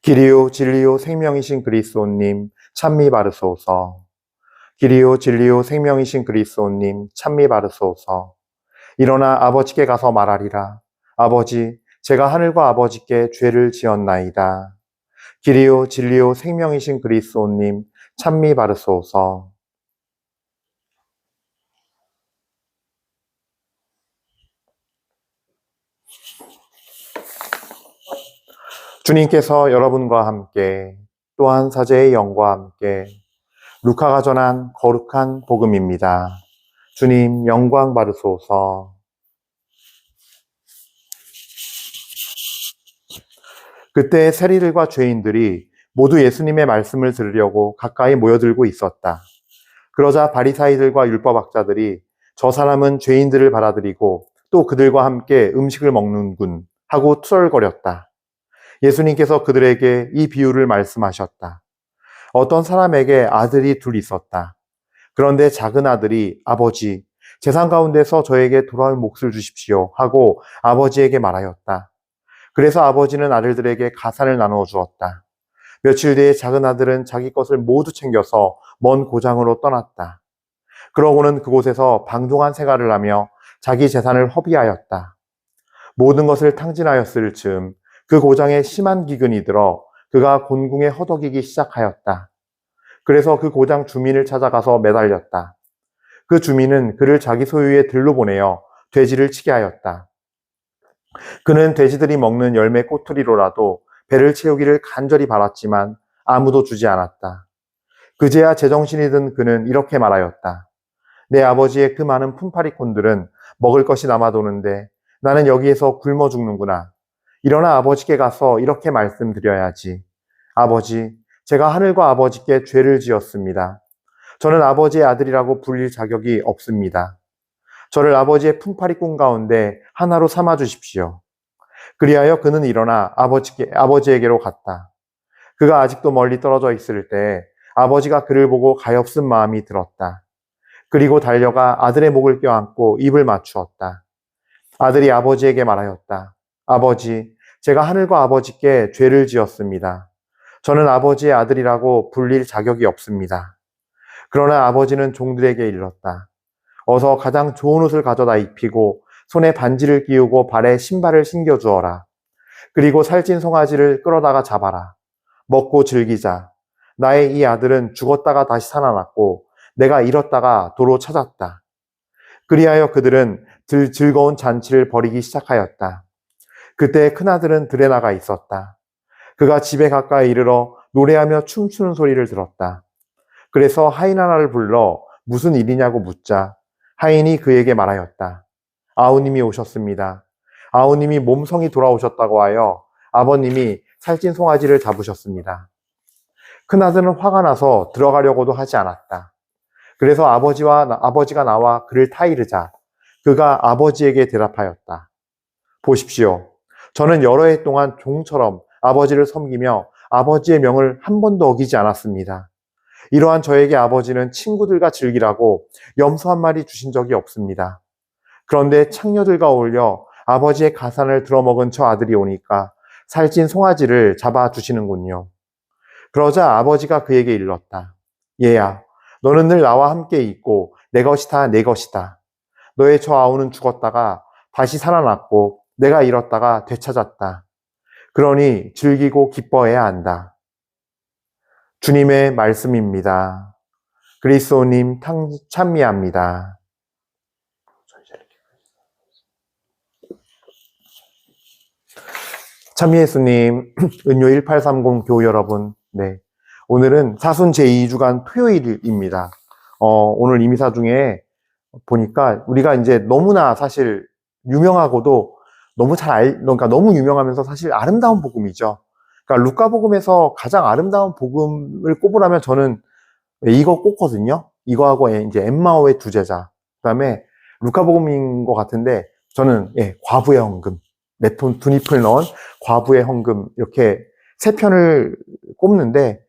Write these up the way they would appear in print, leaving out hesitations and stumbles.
길이요 진리요 생명이신 그리스도님 찬미 바르소서. 길이요 진리요 생명이신 그리스도님 찬미 바르소서. 일어나 아버지께 가서 말하리라. 아버지, 제가 하늘과 아버지께 죄를 지었나이다. 길이요 진리요 생명이신 그리스도님 찬미 바르소서. 주님께서 여러분과 함께 또한 사제의 영과 함께 루카가 전한 거룩한 복음입니다. 주님 영광 받으소서. 그때 세리들과 죄인들이 모두 예수님의 말씀을 들으려고 가까이 모여들고 있었다. 그러자 바리사이들과 율법학자들이 저 사람은 죄인들을 받아들이고 또 그들과 함께 음식을 먹는군 하고 투덜거렸다. 예수님께서 그들에게 이 비유를 말씀하셨다. 어떤 사람에게 아들이 둘 있었다. 그런데 작은 아들이 아버지, 재산 가운데서 저에게 돌아올 몫을 주십시오 하고 아버지에게 말하였다. 그래서 아버지는 아들들에게 가산을 나누어 주었다. 며칠 뒤에 작은 아들은 자기 것을 모두 챙겨서 먼 고장으로 떠났다. 그러고는 그곳에서 방종한 생활을 하며 자기 재산을 허비하였다. 모든 것을 탕진하였을 즈음 그 고장에 심한 기근이 들어 그가 곤궁에 허덕이기 시작하였다. 그래서 그 고장 주민을 찾아가서 매달렸다. 그 주민은 그를 자기 소유의 들로 보내어 돼지를 치게 하였다. 그는 돼지들이 먹는 열매 꼬투리로라도 배를 채우기를 간절히 바랐지만 아무도 주지 않았다. 그제야 제정신이 든 그는 이렇게 말하였다. 내 아버지의 그 많은 품팔이꾼들은 먹을 것이 남아도는데 나는 여기에서 굶어 죽는구나. 일어나 아버지께 가서 이렇게 말씀드려야지. 아버지, 제가 하늘과 아버지께 죄를 지었습니다. 저는 아버지의 아들이라고 불릴 자격이 없습니다. 저를 아버지의 품팔이꾼 가운데 하나로 삼아 주십시오. 그리하여 그는 일어나 아버지에게로 갔다. 그가 아직도 멀리 떨어져 있을 때 아버지가 그를 보고 가엾은 마음이 들었다. 그리고 달려가 아들의 목을 껴안고 입을 맞추었다. 아들이 아버지에게 말하였다. 아버지, 제가 하늘과 아버지께 죄를 지었습니다. 저는 아버지의 아들이라고 불릴 자격이 없습니다. 그러나 아버지는 종들에게 일렀다. 어서 가장 좋은 옷을 가져다 입히고 손에 반지를 끼우고 발에 신발을 신겨 주어라. 그리고 살찐 송아지를 끌어다가 잡아라. 먹고 즐기자. 나의 이 아들은 죽었다가 다시 살아났고 내가 잃었다가 도로 찾았다. 그리하여 그들은 즐거운 잔치를 벌이기 시작하였다. 그때 큰아들은 들에 나가 있었다. 그가 집에 가까이 이르러 노래하며 춤추는 소리를 들었다. 그래서 하인 하나를 불러 무슨 일이냐고 묻자 하인이 그에게 말하였다. 아우님이 오셨습니다. 아우님이 몸성이 돌아오셨다고 하여 아버님이 살찐 송아지를 잡으셨습니다. 큰아들은 화가 나서 들어가려고도 하지 않았다. 그래서 아버지가 나와 그를 타이르자 그가 아버지에게 대답하였다. 보십시오. 저는 여러 해 동안 종처럼 아버지를 섬기며 아버지의 명을 한 번도 어기지 않았습니다. 이러한 저에게 아버지는 친구들과 즐기라고 염소 한 마리 주신 적이 없습니다. 그런데 창녀들과 어울려 아버지의 가산을 들어먹은 저 아들이 오니까 살찐 송아지를 잡아주시는군요. 그러자 아버지가 그에게 일렀다. 얘야, 너는 늘 나와 함께 있고 내 것이 다 내 것이다. 너의 저 아우는 죽었다가 다시 살아났고 내가 잃었다가 되찾았다. 그러니 즐기고 기뻐해야 한다. 주님의 말씀입니다. 그리스도님 찬미합니다. 찬미 예수님, 은요 1830 교우 여러분, 네. 오늘은 사순 제2주간 토요일입니다. 오늘 이미사 중에 보니까 우리가 이제 너무나 사실 유명하고도 그러니까 너무 유명하면서 사실 아름다운 복음이죠. 그러니까 루카복음에서 가장 아름다운 복음을 꼽으라면 저는 이거 꼽거든요. 이거하고 이제 엠마오의 두 제자. 그다음에 루카복음인 것 같은데 저는 과부의 헌금, 네 두 잎을 넣은 과부의 헌금 이렇게 세 편을 꼽는데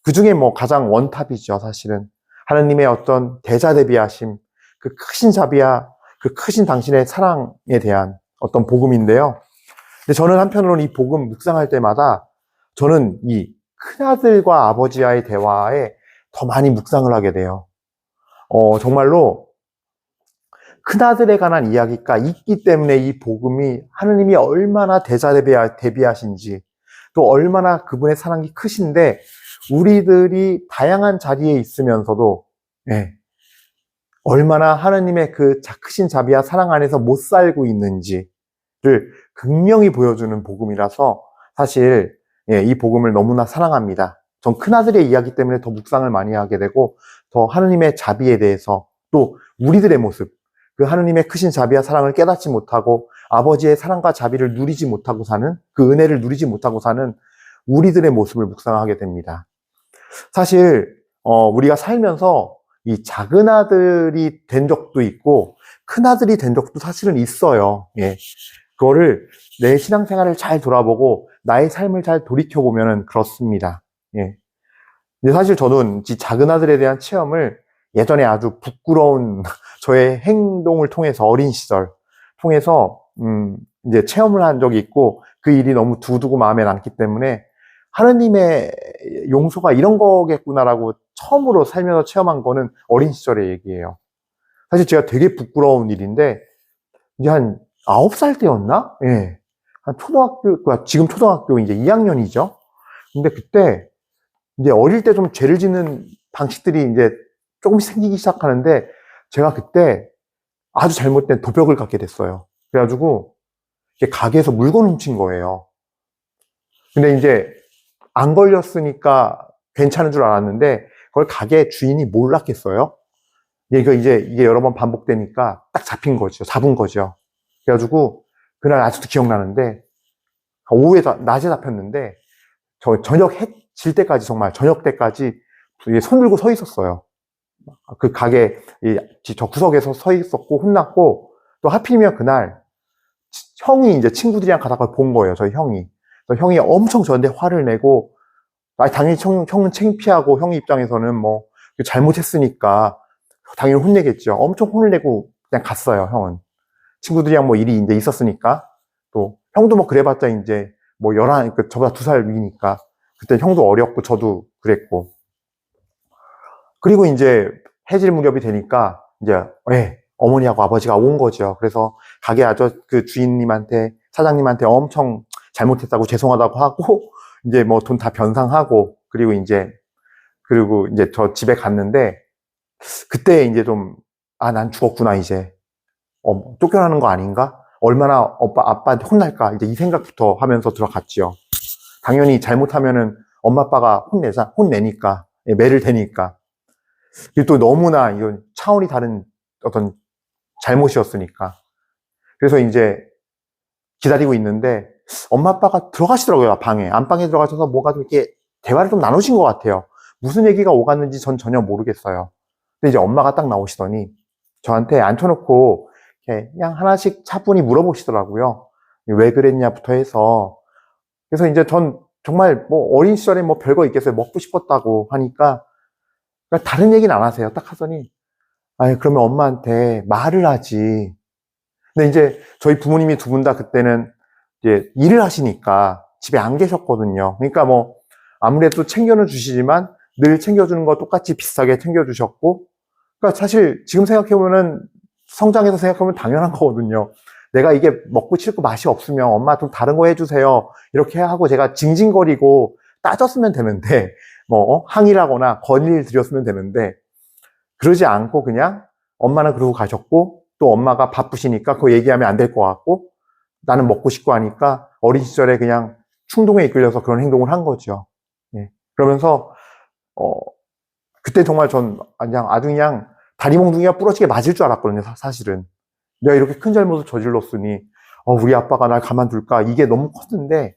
그 중에 뭐 가장 원탑이죠. 사실은 하나님의 어떤 대자대비하심, 그 크신 자비와 그 크신 당신의 사랑에 대한 어떤 복음인데요. 근데 저는 한편으로는 이 복음 묵상할 때마다 저는 이 큰아들과 아버지와의 대화에 더 많이 묵상을 하게 돼요. 정말로 큰아들에 관한 이야기가 있기 때문에 이 복음이 하느님이 얼마나 대비하신지, 또 얼마나 그분의 사랑이 크신데 우리들이 다양한 자리에 있으면서도 얼마나 하느님의 그 크신 자비와 사랑 안에서 못 살고 있는지를 극명히 보여주는 복음이라서 사실 이 복음을 너무나 사랑합니다. 전 큰아들의 이야기 때문에 더 묵상을 많이 하게 되고 더 하느님의 자비에 대해서 또 우리들의 모습, 그 하느님의 크신 자비와 사랑을 깨닫지 못하고 아버지의 사랑과 자비를 누리지 못하고 사는, 그 은혜를 누리지 못하고 사는 우리들의 모습을 묵상하게 됩니다. 사실 우리가 살면서 이 작은 아들이 된 적도 있고 큰 아들이 된 적도 사실은 있어요. 그거를 내 신앙생활을 잘 돌아보고 나의 삶을 잘 돌이켜보면 그렇습니다. 근데 사실 저는 이 작은 아들에 대한 체험을 예전에 아주 부끄러운 저의 행동을 통해서 어린 시절 통해서 이제 체험을 한 적이 있고 그 일이 너무 두고두고 마음에 남기 때문에 하느님의 용서가 이런 거겠구나라고 처음으로 살면서 체험한 거는 어린 시절의 얘기예요. 사실 제가 되게 부끄러운 일인데 이제 한 9살 때였나? 한 초등학교, 지금 초등학교 이제 2학년이죠. 근데 그때 이제 어릴 때 좀 죄를 짓는 방식들이 이제 조금씩 생기기 시작하는데 제가 그때 아주 잘못된 도벽을 갖게 됐어요. 그래가지고 가게에서 물건 훔친 거예요. 근데 이제 안 걸렸으니까 괜찮은 줄 알았는데 그걸 가게 주인이 몰랐겠어요. 이게 여러 번 반복되니까 딱 잡은 거죠. 그래가지고 그날 아직도 기억나는데 오후에 낮에 잡혔는데 저 저녁 해 질 때까지 정말 저녁 때까지 손 들고 서 있었어요. 그 가게 저 구석에서 서 있었고 혼났고 또 하필이면 그날 형이 이제 친구들이랑 가다가 본 거예요. 저희 형이. 형이 엄청 저한테 화를 내고 당연히 형은 창피하고 형 입장에서는 뭐 잘못했으니까 당연히 혼내겠죠. 엄청 혼을 내고 그냥 갔어요. 형은 친구들이랑 뭐 일이 이제 있었으니까 또 형도 뭐 그래봤자 이제 뭐 저보다 2살 위니까 그때 형도 어렸고 저도 그랬고 그리고 이제 해질 무렵이 되니까 이제 어머니하고 아버지가 온 거죠. 그래서 가게 그 주인님한테 사장님한테 엄청 잘못했다고 죄송하다고 하고 이제 뭐 돈 다 변상하고 그리고 이제 저 집에 갔는데 그때 이제 좀 난 죽었구나 이제 쫓겨나는 거 아닌가? 얼마나 아빠한테 혼날까? 이제 이 생각부터 하면서 들어갔지요. 당연히 잘못하면은 엄마 아빠가 혼내니까 매를 대니까. 그리고 또 너무나 이건 차원이 다른 어떤 잘못이었으니까. 그래서 이제 기다리고 있는데 엄마 아빠가 들어가시더라고요. 방에. 안방에 들어가셔서 뭐가 좀 이렇게 대화를 좀 나누신 것 같아요. 무슨 얘기가 오갔는지 전 전혀 모르겠어요. 근데 이제 엄마가 딱 나오시더니 저한테 앉혀놓고 그냥 하나씩 차분히 물어보시더라고요. 왜 그랬냐부터 해서. 그래서 이제 전 정말 뭐 어린 시절에 뭐 별거 있겠어요. 먹고 싶었다고 하니까 그러니까 다른 얘기는 안 하세요. 딱 하더니 그러면 엄마한테 말을 하지. 근데 이제 저희 부모님이 두 분 다 그때는 이제 일을 하시니까 집에 안 계셨거든요. 그러니까 뭐 아무래도 챙겨는 주시지만 늘 챙겨주는 거 똑같이 비슷하게 챙겨주셨고 그러니까 사실 지금 생각해보면 성장해서 생각하면 당연한 거거든요. 내가 이게 먹고 싫고 맛이 없으면 엄마 좀 다른 거 해주세요. 이렇게 하고 제가 징징거리고 따졌으면 되는데 뭐 항의하거나 건의를 드렸으면 되는데 그러지 않고 그냥 엄마는 그러고 가셨고 또 엄마가 바쁘시니까 그거 얘기하면 안 될 것 같고 나는 먹고 싶고 하니까 어린 시절에 그냥 충동에 이끌려서 그런 행동을 한 거죠. 그러면서 그때 정말 전 아주 그냥 다리 몽둥이가 부러지게 맞을 줄 알았거든요. 사실은 내가 이렇게 큰 잘못을 저질렀으니 우리 아빠가 날 가만둘까 이게 너무 컸는데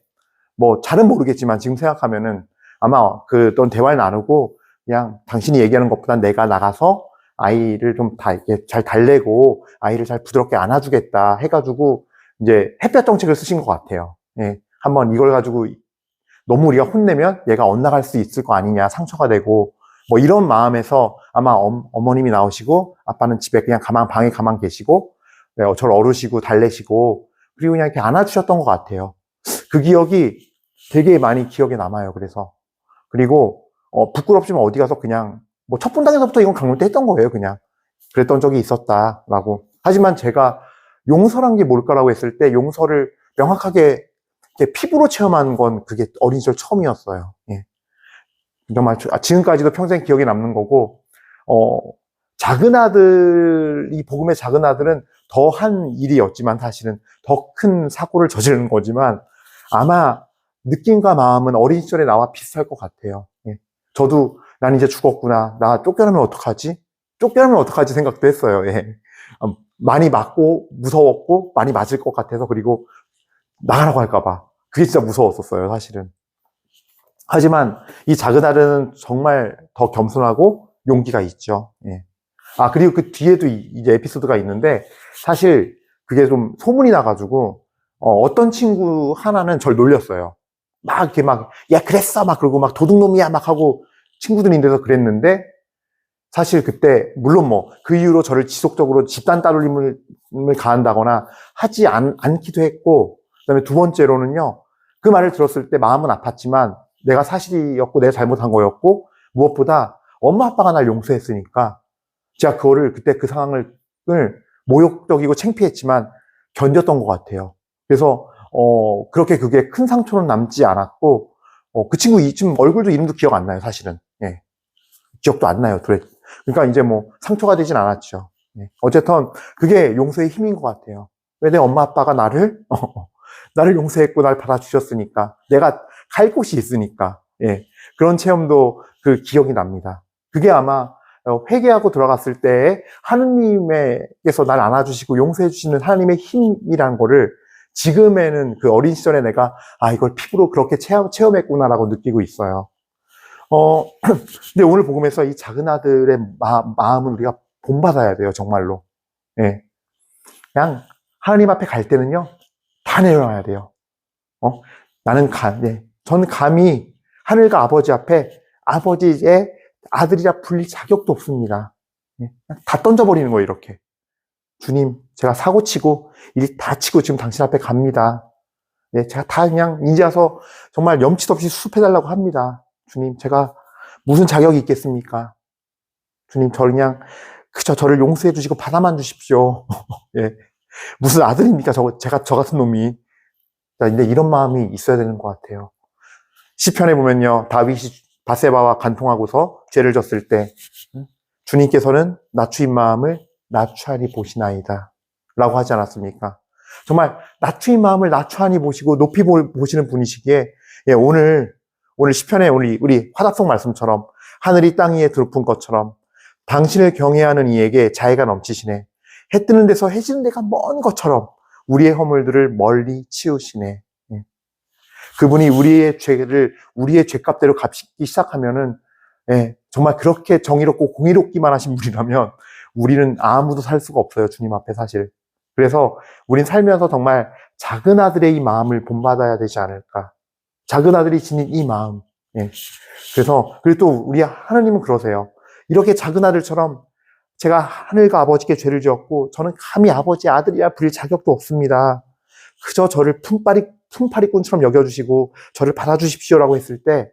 뭐 잘은 모르겠지만 지금 생각하면은 아마 그런 대화를 나누고 그냥 당신이 얘기하는 것보단 내가 나가서 아이를 좀 잘 달래고 아이를 잘 부드럽게 안아주겠다 해가지고 이제 햇볕 정책을 쓰신 것 같아요. 한번 이걸 가지고 너무 우리가 혼내면 얘가 엇나갈 수 있을 거 아니냐 상처가 되고 뭐 이런 마음에서 아마 어머님이 나오시고 아빠는 집에 그냥 방에 가만 계시고 저를 어루시고 달래시고 그리고 그냥 이렇게 안아주셨던 것 같아요. 그 기억이 되게 많이 기억에 남아요. 그래서. 그리고, 부끄럽지만 어디 가서 그냥, 뭐, 첫 분당에서부터 이건 강론 때 했던 거예요, 그냥. 그랬던 적이 있었다라고. 하지만 제가 용서란 게 뭘까라고 했을 때 용서를 명확하게 이렇게 피부로 체험한 건 그게 어린 시절 처음이었어요. 예. 정말 지금까지도 평생 기억에 남는 거고, 작은 아들이, 복음의 작은 아들은 더 한 일이었지만 사실은 더 큰 사고를 저지르는 거지만 아마 느낌과 마음은 어린 시절에 나와 비슷할 것 같아요. 예. 저도 난 이제 죽었구나. 나 쫓겨나면 어떡하지? 쫓겨나면 어떡하지 생각도 했어요. 예. 많이 맞고 무서웠고 많이 맞을 것 같아서 그리고 나가라고 할까봐 그게 진짜 무서웠었어요, 사실은. 하지만 이 작은 아들은 정말 더 겸손하고 용기가 있죠. 예. 그리고 그 뒤에도 이제 에피소드가 있는데 사실 그게 좀 소문이 나가지고 어떤 친구 하나는 절 놀렸어요. 막 이렇게 막 야 그랬어 막 그러고 막 도둑놈이야 막 하고 친구들인데서 그랬는데 사실 그때 물론 뭐 그 이후로 저를 지속적으로 집단 따돌림을 가한다거나 하지 않기도 했고 그다음에 두 번째로는요 그 말을 들었을 때 마음은 아팠지만 내가 사실이었고 내가 잘못한 거였고 무엇보다 엄마 아빠가 날 용서했으니까 제가 그거를 그때 그 상황을 모욕적이고 창피했지만 견뎠던 것 같아요. 그래서 그렇게 그게 큰 상처는 남지 않았고 그 친구 지금 얼굴도 이름도 기억 안 나요 사실은. 예. 기억도 안 나요. 그러니까 이제 뭐 상처가 되진 않았죠. 예. 어쨌든 그게 용서의 힘인 것 같아요. 왜 내 엄마 아빠가 나를 용서했고 날 받아주셨으니까 내가 갈 곳이 있으니까 예. 그런 체험도 그 기억이 납니다. 그게 아마 회개하고 들어갔을 때 하느님께서 날 안아주시고 용서해 주시는 하나님의 힘이란 거를 지금에는 그 어린 시절에 내가 이걸 피부로 그렇게 체험했구나라고 느끼고 있어요. 근데 오늘 복음에서 이 작은 아들의 마음을 우리가 본받아야 돼요, 정말로. 예. 그냥 하나님 앞에 갈 때는요, 다 내려놔야 돼요. 저는 감히 하늘과 아버지 앞에 아버지의 아들이라 불릴 자격도 없습니다. 예. 다 던져버리는 거예요, 이렇게. 주님, 제가 사고치고, 일 다 치고 지금 당신 앞에 갑니다. 예, 제가 다 그냥 이제 와서 정말 염치 없이 수습해달라고 합니다. 주님, 제가 무슨 자격이 있겠습니까? 주님, 저를 용서해 주시고 받아만 주십시오. 예. 무슨 아들입니까? 제가 저 같은 놈이. 근데 이런 마음이 있어야 되는 것 같아요. 시편에 보면요, 다윗이 바세바와 간통하고서 죄를 졌을 때, 주님께서는 낮추인 마음을 낮추하니 보시나이다. 라고 하지 않았습니까? 정말 낮추인 마음을 낮추하니 보시고 높이 보시는 분이시기에, 예, 오늘 시편에 우리 화답송 말씀처럼 하늘이 땅 위에 드높은 것처럼 당신을 경외하는 이에게 자애가 넘치시네. 해 뜨는 데서 해 지는 데가 먼 것처럼 우리의 허물들을 멀리 치우시네. 예. 그분이 우리의 죄값대로 갚기 시작하면은, 예, 정말 그렇게 정의롭고 공의롭기만 하신 분이라면 우리는 아무도 살 수가 없어요, 주님 앞에 사실. 그래서 우린 살면서 정말 작은 아들의 이 마음을 본받아야 되지 않을까. 작은 아들이 지닌 이 마음. 예. 그리고 또 우리 하나님은 그러세요. 이렇게 작은 아들처럼 제가 하늘과 아버지께 죄를 지었고 저는 감히 아버지의 아들이라 부릴 자격도 없습니다. 그저 저를 품파리꾼처럼 여겨주시고 저를 받아주십시오라고 했을 때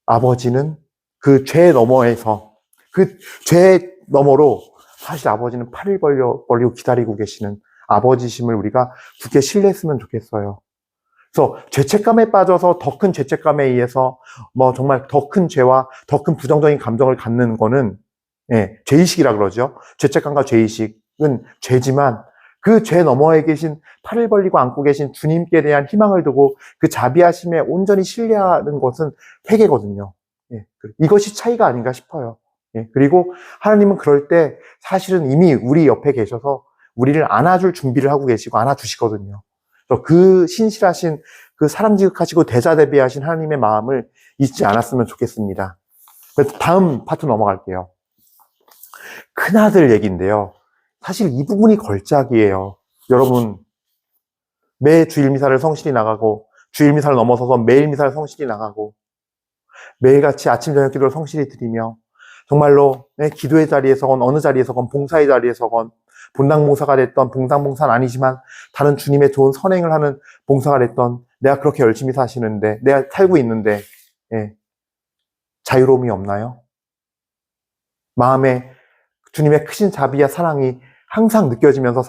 아버지는 그 죄 너머에서 그 죄 너머로 사실 아버지는 팔을 벌리고 기다리고 계시는 아버지심을 우리가 굳게 신뢰했으면 좋겠어요. 그래서 죄책감에 빠져서 더 큰 죄책감에 의해서 뭐 정말 더 큰 죄와 더 큰 부정적인 감정을 갖는 거는 예, 죄의식이라 그러죠. 죄책감과 죄의식은 죄지만 그 죄 너머에 계신 팔을 벌리고 안고 계신 주님께 대한 희망을 두고 그 자비하심에 온전히 신뢰하는 것은 회개거든요. 예, 이것이 차이가 아닌가 싶어요. 예, 그리고 하나님은 그럴 때 사실은 이미 우리 옆에 계셔서 우리를 안아줄 준비를 하고 계시고 안아주시거든요. 그 신실하신 그 사랑 지극하시고 대자대비하신 하나님의 마음을 잊지 않았으면 좋겠습니다. 그래서 다음 파트 넘어갈게요. 큰아들 얘기인데요. 사실 이 부분이 걸작이에요. 여러분, 매 주일 미사를 성실히 나가고 주일 미사를 넘어서서 매일 미사를 성실히 나가고 매일같이 아침 저녁 기도를 성실히 드리며 정말로 기도의 자리에서건 어느 자리에서건 봉사의 자리에서건 본당 봉사가 됐던 봉사는 아니지만 다른 주님의 좋은 선행을 하는 봉사가 됐던 내가 그렇게 열심히 사시는데 내가 살고 있는데 예, 자유로움이 없나요? 마음에 주님의 크신 자비와 사랑이 항상 느껴지면서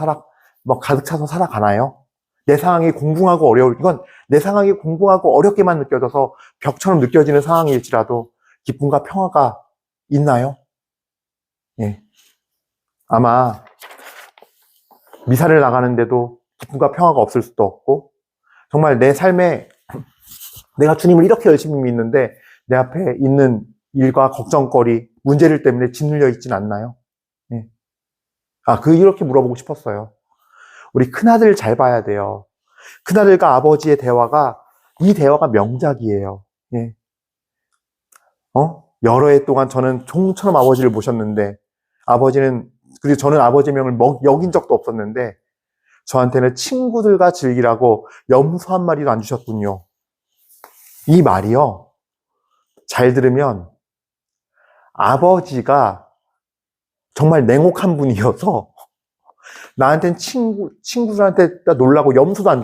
가득 차서 살아가나요? 내 상황이 공분하고 이건 내 상황이 공분하고 어렵게만 느껴져서 벽처럼 느껴지는 상황일지라도 기쁨과 평화가 있나요? 예. 아마 미사를 나가는데도 기쁨과 평화가 없을 수도 없고, 정말 내 삶에 내가 주님을 이렇게 열심히 믿는데 내 앞에 있는 일과 걱정거리, 문제들 때문에 짓눌려 있진 않나요? 예. 이렇게 물어보고 싶었어요. 우리 큰아들 잘 봐야 돼요. 큰아들과 아버지의 이 대화가 명작이에요. 예. 여러 해 동안 저는 종처럼 아버지를 모셨는데, 그리고 저는 아버지의 명을 여긴 적도 없었는데, 저한테는 친구들과 즐기라고 염소 한 마리도 안 주셨군요. 이 말이요, 잘 들으면 아버지가 정말 냉혹한 분이어서 나한테는 친구들한테 놀라고 염소도 안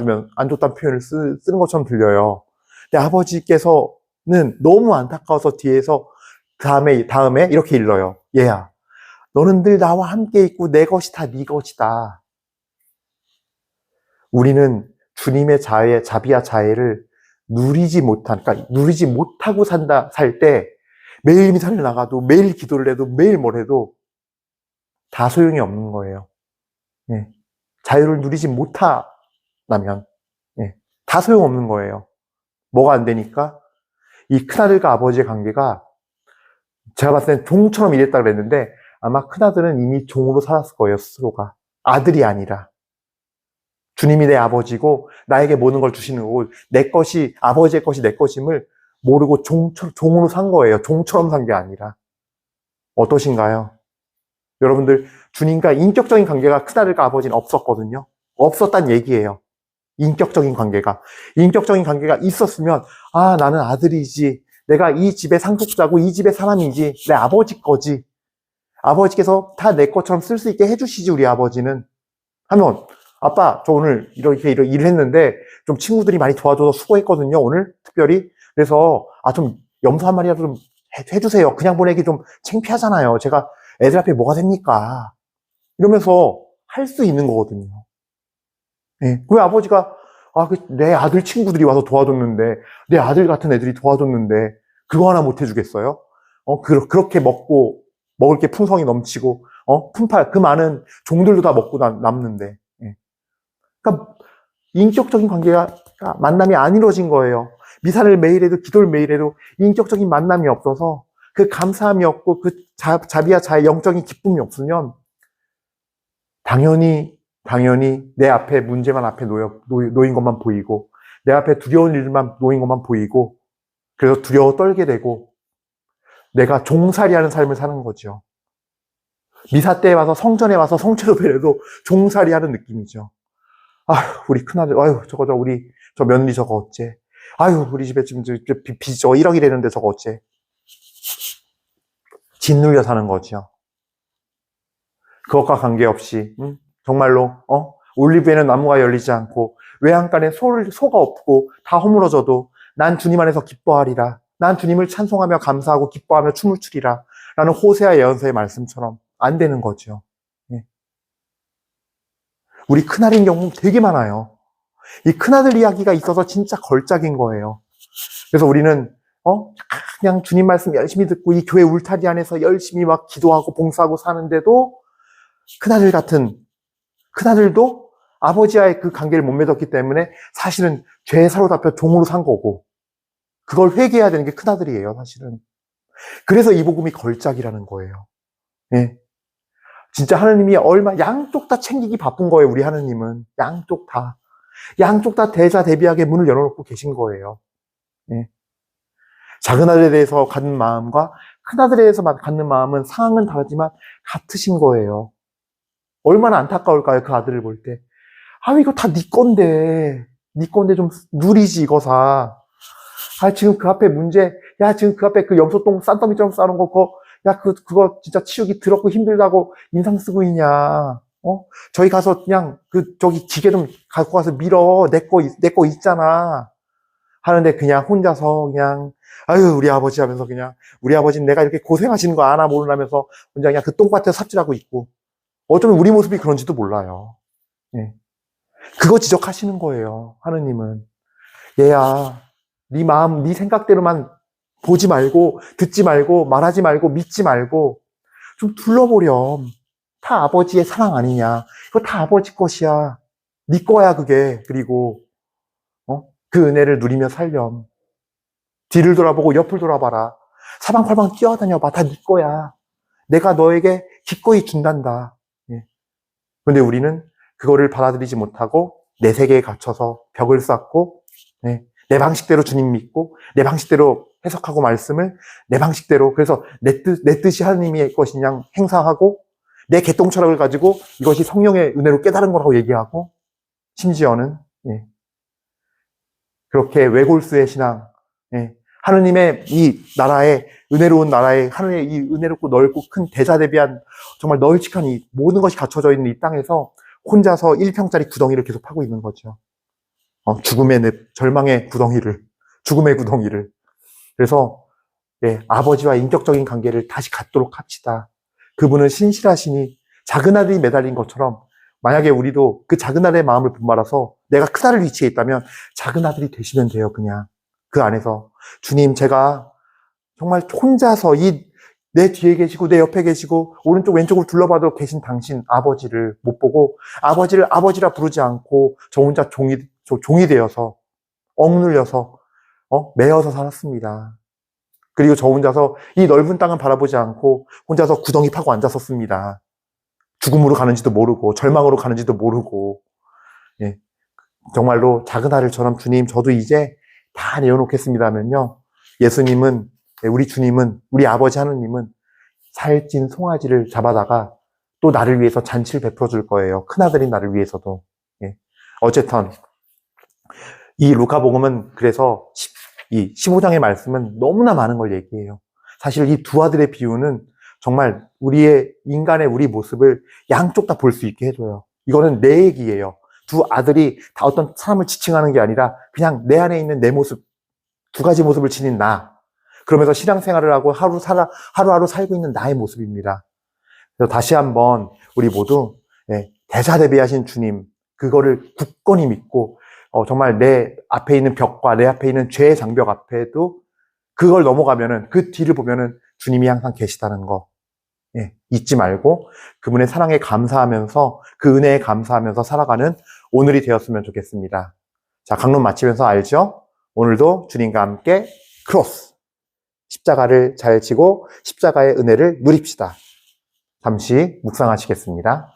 줬다는 표현을 쓰는 것처럼 들려요. 근데 아버지께서는 너무 안타까워서 뒤에서 다음에 이렇게 일러요. 얘야, 너는 늘 나와 함께 있고 내 것이 다 네 것이다. 우리는 주님의 자비와 자애를 누리지 못하고 살 때 매일 미사를 나가도 매일 기도를 해도 매일 뭘 해도 다 소용이 없는 거예요. 예. 자유를 누리지 못하면 예. 다 소용없는 거예요. 뭐가 안 되니까? 이 큰아들과 아버지의 관계가 제가 봤을 땐 종처럼 일했다 그랬는데 아마 큰아들은 이미 종으로 살았을 거예요, 스스로가. 아들이 아니라. 주님이 내 아버지고 나에게 모든 걸 주시는 거고 아버지의 것이 내 것임을 모르고 종으로 산 거예요. 종처럼 산 게 아니라. 어떠신가요? 여러분들, 주님과 인격적인 관계가 큰아들과 아버지는 없었거든요. 없었단 얘기예요. 인격적인 관계가 있었으면 나는 아들이지, 내가 이 집의 상속자고 이 집의 사람이지, 내 아버지 거지, 아버지께서 다 내 것처럼 쓸 수 있게 해주시지 우리 아버지는 하면, 아빠 저 오늘 이렇게 일을 했는데 좀 친구들이 많이 도와줘서 수고했거든요 오늘 특별히. 그래서 좀 염소 한 마리라도 좀 해주세요. 그냥 보내기 좀 창피하잖아요. 제가 애들 앞에 뭐가 됩니까? 이러면서 할 수 있는 거거든요. 네. 왜 아버지가 내 아들 친구들이 와서 도와줬는데, 내 아들 같은 애들이 도와줬는데 그거 하나 못 해주겠어요? 그렇게 먹을 게 풍성이 넘치고 그 많은 종들도 다 먹고 남는데. 예. 그러니까 인격적인 만남이 안 이루어진 거예요. 미사를 매일 해도 기도를 매일 해도 인격적인 만남이 없어서 그 감사함이 없고 그 자비와 자의 영적인 기쁨이 없으면 당연히 내 앞에 문제만 앞에 놓인 것만 보이고 내 앞에 두려운 일만 놓인 것만 보이고 그래서 두려워 떨게 되고 내가 종살이하는 삶을 사는 거죠. 미사 때에 와서 성전에 와서 성체도배려도 종살이하는 느낌이죠. 우리 큰아들, 우리 저 며느리 저거 어째? 우리 집에 지금 빚이 저거 1억이 되는데 저거 어째? 짓눌려 사는 거죠. 그것과 관계없이 정말로 올리브에는 나무가 열리지 않고 외양간에 소가 없고 다 허물어져도 난 주님 안에서 기뻐하리라. 난 주님을 찬송하며 감사하고 기뻐하며 춤을 추리라. 라는 호세아 예언서의 말씀처럼 안 되는 거죠. 예. 우리 큰아들인 경우는 되게 많아요. 이 큰아들 이야기가 있어서 진짜 걸작인 거예요. 그래서 우리는 그냥 주님 말씀 열심히 듣고 이 교회 울타리 안에서 열심히 막 기도하고 봉사하고 사는데도 큰아들도 아버지와의 그 관계를 못 맺었기 때문에 사실은 죄에 사로잡혀 종으로 산 거고 그걸 회개해야 되는 게 큰아들이에요, 사실은. 그래서 이 복음이 걸작이라는 거예요. 예. 진짜 하나님이 양쪽 다 챙기기 바쁜 거예요, 우리 하나님은. 양쪽 다 대자대비하게 문을 열어놓고 계신 거예요. 예. 작은 아들에 대해서 갖는 마음과 큰 아들에 대해서 갖는 마음은 상황은 다르지만 같으신 거예요. 얼마나 안타까울까요, 그 아들을 볼 때. 이거 다 네 건데 좀 누리지, 이거 사. 지금 그 앞에 지금 그 앞에 그 염소똥 싼더미처럼 싸는 거, 그거 진짜 치우기 더럽고 힘들다고 인상 쓰고 있냐. 저희 가서 그냥 저기 기계 좀 갖고 가서 밀어. 내 거 있잖아. 하는데 그냥 혼자서 그냥, 아유, 우리 아버지 하면서 그냥, 우리 아버지는 내가 이렇게 고생하시는 거 아나 모르면서 혼자 그냥 그 똥밭에 삽질하고 있고, 어쩌면 우리 모습이 그런지도 몰라요. 예. 그거 지적하시는 거예요, 하느님은. 얘야, 네 마음, 네 생각대로만 보지 말고, 듣지 말고, 말하지 말고, 믿지 말고, 좀 둘러보렴. 다 아버지의 사랑 아니냐. 이거 다 아버지 것이야. 네 거야, 그게. 그리고, 그 은혜를 누리며 살렴. 뒤를 돌아보고 옆을 돌아봐라. 사방팔방 뛰어다녀봐. 다 네 거야. 내가 너에게 기꺼이 준단다. 예. 그런데 우리는 그거를 받아들이지 못하고 내 세계에 갇혀서 벽을 쌓고, 예. 내 방식대로 주님 믿고 내 방식대로 해석하고 말씀을 내 방식대로, 그래서 내 뜻이 하나님의 것이냐 행사하고 내 개똥철학을 가지고 이것이 성령의 은혜로 깨달은 거라고 얘기하고, 심지어는 예. 그렇게 외골수의 신앙, 예. 하느님의 이 나라의 은혜로운 나라에, 하느님의 이 은혜롭고 넓고 큰 대자대비한 정말 널찍한 이 모든 것이 갖춰져 있는 이 땅에서 혼자서 1평짜리 구덩이를 계속 파고 있는 거죠. 죽음의 늪, 절망의 구덩이를, 죽음의 구덩이를. 그래서 예, 아버지와 인격적인 관계를 다시 갖도록 합시다. 그분은 신실하시니 작은 아들이 매달린 것처럼, 만약에 우리도 그 작은 아들의 마음을 분말아서 내가 큰 아들 위치에 있다면 작은 아들이 되시면 돼요. 그냥 그 안에서 주님, 제가 정말 혼자서 내 뒤에 계시고 내 옆에 계시고 오른쪽 왼쪽을 둘러봐도 계신 당신 아버지를 못 보고 아버지를 아버지라 부르지 않고 저 혼자 종이 되어서 억눌려서 매여서 살았습니다. 그리고 저 혼자서 이 넓은 땅을 바라보지 않고 혼자서 구덩이 파고 앉았었습니다. 죽음으로 가는지도 모르고 절망으로 가는지도 모르고, 예. 정말로 작은 아들처럼 주님, 저도 이제 다 내어놓겠습니다 하면요, 예수님은, 우리 주님은, 우리 아버지 하느님은 살찐 송아지를 잡아다가 또 나를 위해서 잔치를 베풀어 줄 거예요. 큰아들인 나를 위해서도. 예. 어쨌든 이 루카복음은 그래서 이 15장의 말씀은 너무나 많은 걸 얘기해요. 사실 이 두 아들의 비유는 정말 우리 모습을 양쪽 다 볼 수 있게 해줘요. 이거는 내 얘기예요. 두 아들이 다 어떤 사람을 지칭하는 게 아니라 그냥 내 안에 있는 내 모습, 두 가지 모습을 지닌 나. 그러면서 신앙생활을 하고 하루하루 살고 있는 나의 모습입니다. 그래서 다시 한번 우리 모두 대사대비하신 주님, 그거를 굳건히 믿고 정말 내 앞에 있는 벽과 내 앞에 있는 죄의 장벽 앞에도 그걸 넘어가면은, 그 뒤를 보면은 주님이 항상 계시다는 거 잊지 말고 그분의 사랑에 감사하면서, 그 은혜에 감사하면서 살아가는 오늘이 되었으면 좋겠습니다. 자, 강론 마치면서 알죠? 오늘도 주님과 함께 크로스, 십자가를 잘 지고 십자가의 은혜를 누립시다. 잠시 묵상하시겠습니다.